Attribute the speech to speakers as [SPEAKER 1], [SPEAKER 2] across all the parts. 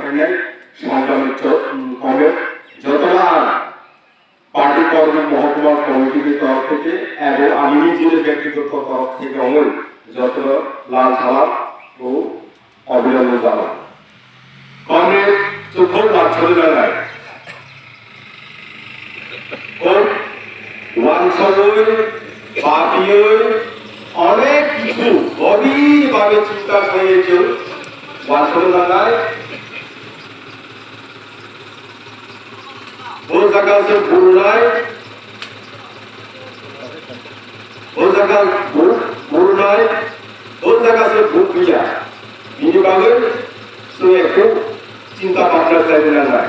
[SPEAKER 1] করে নেয় সংগ্রামের কমে যতটা পার্টি কর্ম মহকুমা কমিটির তরফ থেকে এবং আমি নিজের ব্যক্তিগত তরফ থেকে অমল যতটা লাল সালাম ও অভিনন্দন জানান কমরেড চোখর লাচ্ছলে জানায় অনেক কিছু গভীরভাবে চিন্তা করেছে ওয়ানসলে জানায় वो जगह से बोलनाय वो जगह बोलनाय वो जगह से भूख लिया ini bagai suatu cinta partner saya dengan saya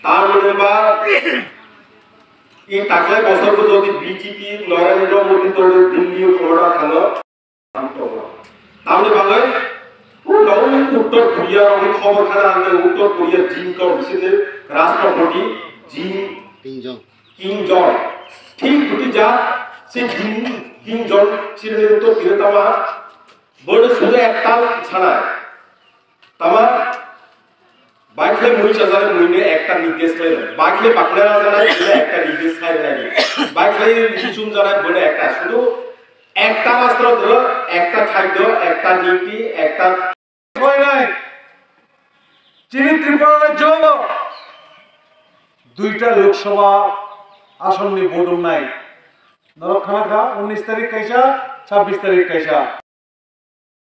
[SPEAKER 1] তার মধ্যে বা এই টাকলাই বছর তো যদি বিজেপি নরেন্দ্র মোদী তো দিল্লি ও কোড়া খালো তাহলে বাংলায় উত্তর কোরিয়ার অনেক খবর খানা আনতে উত্তর কোরিয়ার জিনকর বিশেষের রাষ্ট্রপতি কিম জন ঠিক দুটি যা সে কিম জন ছিলেন উত্তর কোরিয়া তামা বড় শুধু একটা ছাড়ায় তামা বাইকলে মুই চাজারে মুইনে একটা নির্দেশ করে বাইকলে পাকনারা জানায় একটা নির্দেশ খায় লাগে বাইকলে কিছুম জানায় বলে একটা শুধু একটা মাত্র ধরো একটা খাদ্য একটা নীতি একটা
[SPEAKER 2] চিনি ত্রিপুরার জন্য দুইটা লোকসভা আসন নিয়ে ভোট নাই নরখানা 19 তারিখ কাইসা 26 তারিখ কাইসা